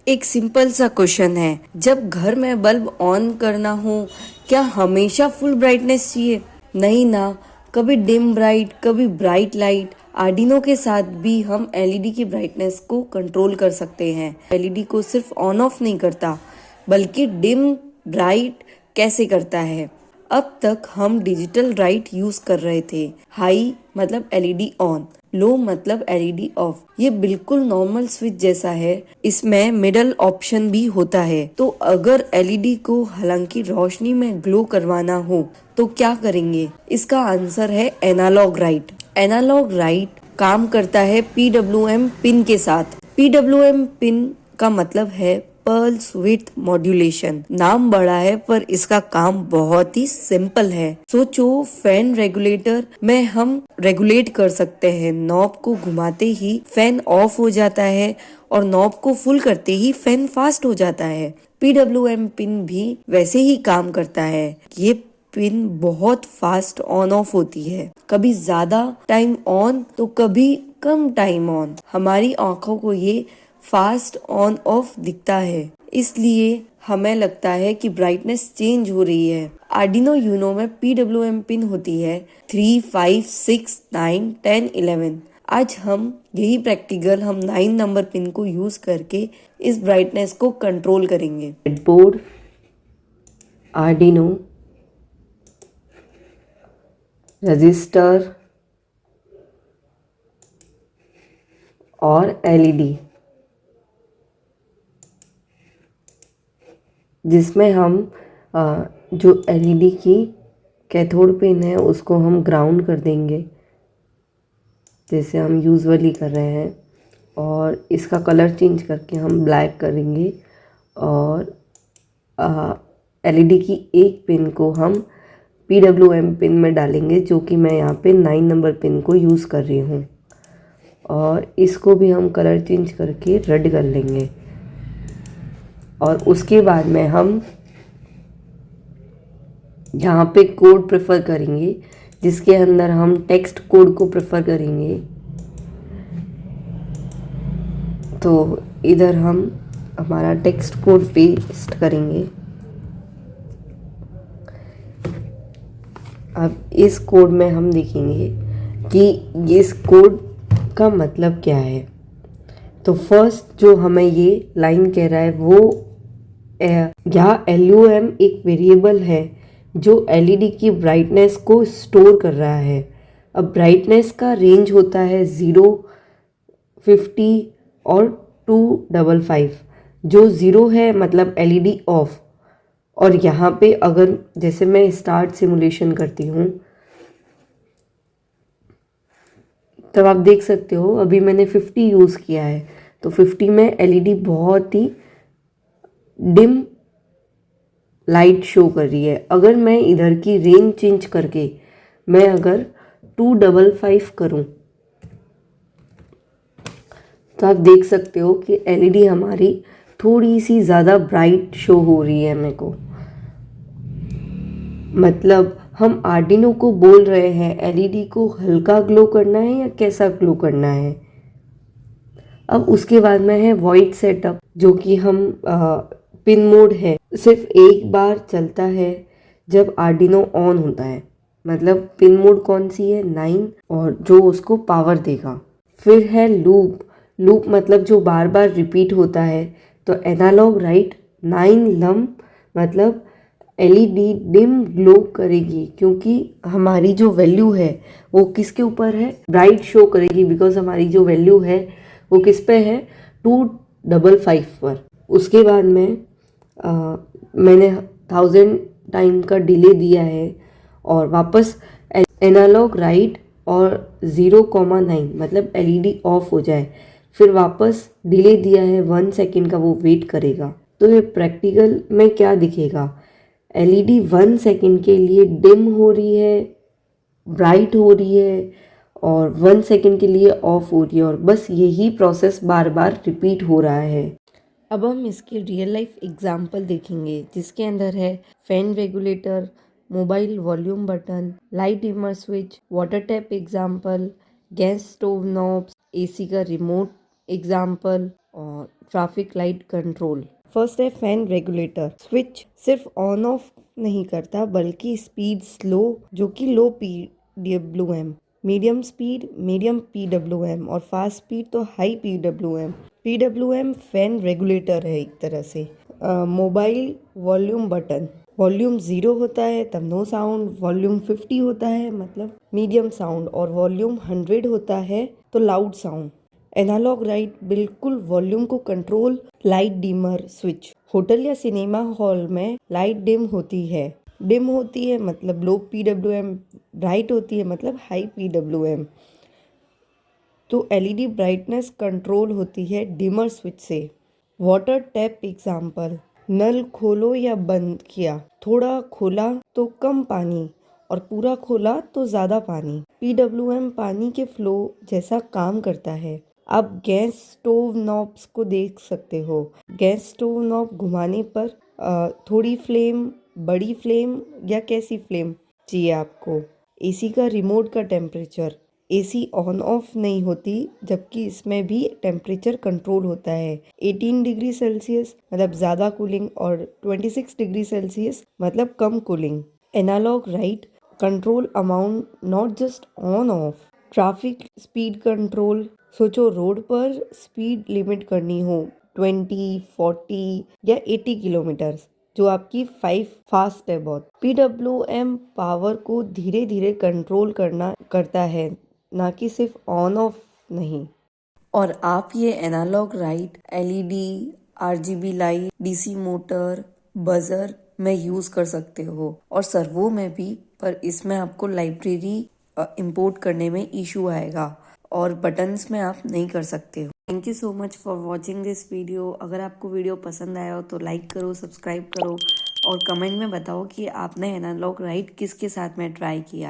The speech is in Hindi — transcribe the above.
एक सिंपल सा क्वेश्चन है, जब घर में बल्ब ऑन करना हो क्या हमेशा फुल ब्राइटनेस चाहिए? नहीं ना, कभी डिम ब्राइट, कभी ब्राइट लाइट। आर्डिनो के साथ भी हम एलईडी की ब्राइटनेस को कंट्रोल कर सकते हैं। एलईडी को सिर्फ ऑन ऑफ नहीं करता, बल्कि डिम ब्राइट कैसे करता है। अब तक हम डिजिटल लाइट यूज कर रहे थे। हाई मतलब एलईडी ऑन, लो मतलब एलईडी ऑफ। ये बिल्कुल नॉर्मल स्विच जैसा है। इसमें मिडल ऑप्शन भी होता है। तो अगर एलईडी को हालांकि रोशनी में ग्लो करवाना हो तो क्या करेंगे? इसका आंसर है एनालॉग लाइट। एनालॉग लाइट काम करता है पीडब्ल्यूएम पिन के साथ। पीडब्ल्यूएम पिन का मतलब है पल्स विड्थ मॉड्यूलेशन। नाम बड़ा है पर इसका काम बहुत ही सिंपल है। सोचो, फैन रेगुलेटर में हम रेगुलेट कर सकते हैं। नॉब को घुमाते ही फैन ऑफ हो जाता है और नॉब को फुल करते ही फैन फास्ट हो जाता है। पीडब्ल्यूएम पिन भी वैसे ही काम करता है। ये पिन बहुत फास्ट ऑन ऑफ होती है, कभी ज्यादा टाइम ऑन तो कभी कम टाइम ऑन। हमारी आंखों को ये फास्ट ऑन ऑफ दिखता है, इसलिए हमें लगता है कि ब्राइटनेस चेंज हो रही है। आर्डिनो यूनो में पीडब्ल्यूएम पिन होती है 3, 5, 6, 9, 10, 11। आज हम यही प्रैक्टिकल हम 9 नंबर पिन को यूज करके इस ब्राइटनेस को कंट्रोल करेंगे। ब्रेडबोर्ड, आर्डिनो, रजिस्टर और एलईडी, जिसमें हम जो एलईडी की कैथोड पिन है उसको हम ग्राउंड कर देंगे, जैसे हम यूजुअली कर रहे हैं, और इसका कलर चेंज करके हम ब्लैक करेंगे। और एलईडी की एक पिन को हम पीडब्ल्यूएम पिन में डालेंगे, जो कि मैं यहाँ पे 9 नंबर पिन को यूज़ कर रही हूँ, और इसको भी हम कलर चेंज करके रेड कर लेंगे। और उसके बाद में हम यहाँ पे कोड प्रेफर करेंगे, जिसके अंदर हम टेक्स्ट कोड को प्रेफर करेंगे। तो इधर हम हमारा टेक्स्ट कोड पेस्ट करेंगे। अब इस कोड में हम देखेंगे कि इस कोड का मतलब क्या है। तो फर्स्ट जो हमें ये लाइन कह रहा है वो यहाँ LUM एक वेरिएबल है जो एलईडी की ब्राइटनेस को स्टोर कर रहा है। अब ब्राइटनेस का रेंज होता है 0, 50 और 255। जो 0 है मतलब एलईडी ऑफ। और यहाँ पे अगर जैसे मैं स्टार्ट सिमुलेशन करती हूँ, तब आप देख सकते हो अभी मैंने 50 यूज़ किया है, तो 50 में एलईडी बहुत ही डिम लाइट शो कर रही है। अगर मैं इधर की रेंज चेंज करके मैं अगर 255 करूँ, तो आप देख सकते हो कि एलईडी हमारी थोड़ी सी ज़्यादा ब्राइट शो हो रही है मेरे को। मतलब हम आर्डिनो को बोल रहे हैं एलईडी को हल्का ग्लो करना है या कैसा ग्लो करना है। अब उसके बाद में है वॉइड सेटअप, जो कि हम पिन मोड है, सिर्फ एक बार चलता है जब आर्डिनो ऑन होता है। मतलब पिन मोड कौन सी है? 9, और जो उसको पावर देगा। फिर है लूप। लूप मतलब जो बार बार रिपीट होता है। तो एनालॉग राइट 9 लम मतलब एलईडी डिम ग्लो करेगी, क्योंकि हमारी जो वैल्यू है वो किसके ऊपर है? ब्राइट शो करेगी, बिकॉज हमारी जो वैल्यू है वो किस पे है? 255 पर। उसके बाद में मैंने 1000 टाइम का डिले दिया है, और वापस एनालॉग राइट और 0,9 मतलब एलईडी ऑफ हो जाए, फिर वापस डिले दिया है 1 सेकेंड का, वो वेट करेगा। तो ये प्रैक्टिकल में क्या दिखेगा? एलईडी 1 सेकेंड के लिए डिम हो रही है, ब्राइट हो रही है, और 1 सेकेंड के लिए ऑफ हो रही है, और बस यही प्रोसेस बार बार रिपीट हो रहा है। अब हम इसके रियल लाइफ एग्जाम्पल देखेंगे, जिसके अंदर है fan regulator, mobile volume button, light dimmer switch, water tap example, gas stove knobs, AC का रिमोट एग्जाम्पल, और ट्रैफिक लाइट कंट्रोल। फर्स्ट है फैन रेगुलेटर। स्विच सिर्फ ऑन ऑफ नहीं करता बल्कि स्पीड स्लो जो कि low PWM, medium speed medium PWM और फास्ट स्पीड तो high PWM। PWM fan regulator है एक तरह से। मोबाइल वॉल्यूम बटन, वॉल्यूम 0 होता है तब नो साउंड, वॉल्यूम 50 होता है मतलब मीडियम साउंड और वॉल्यूम 100 होता है तो लाउड साउंड। एनालॉग लाइट बिल्कुल वॉल्यूम को control. Light dimmer switch, hotel या सिनेमा हॉल में लाइट डिम होती है मतलब लो PWM, ब्राइट होती है मतलब हाई PWM। तो LED ब्राइटनेस कंट्रोल होती है डिमर स्विच से। वाटर टैप एग्जाम्पल, नल खोलो या बंद किया, थोड़ा खोला तो कम पानी और पूरा खोला तो ज़्यादा पानी। PWM पानी के फ्लो जैसा काम करता है। आप गैस स्टोव नॉब्स को देख सकते हो। गैस स्टोव नॉब घुमाने पर थोड़ी फ्लेम, बड़ी फ्लेम या कैसी फ्लेम चाहिए आपको। AC का रिमोट का टेम्परेचर, AC ऑन ऑफ नहीं होती जबकि इसमें भी टेम्परेचर कंट्रोल होता है। 18 डिग्री सेल्सियस मतलब ज़्यादा कूलिंग और 26 डिग्री सेल्सियस मतलब कम कूलिंग। Analog right control amount not just on off. Traffic speed control, सोचो रोड पर स्पीड लिमिट करनी हो 20, 40 या 80 किलोमीटर जो आपकी 5 फास्ट है बहुत। PWM पावर को धीरे धीरे कंट्रोल करता है ना कि सिर्फ ऑन ऑफ नहीं। और आप ये analogue light, LED, RGB light, DC motor, buzzer में यूज कर सकते हो और सर्वो में भी, पर इसमें आपको लाइब्रेरी इंपोर्ट करने में इशू आएगा और बटन्स में आप नहीं कर सकते हो। Thank you so much for watching this video. अगर आपको वीडियो पसंद आया हो तो लाइक करो, सब्सक्राइब करो और कमेंट में बताओ कि आपने एनालॉग लाइट किसके साथ में ट्राई किया।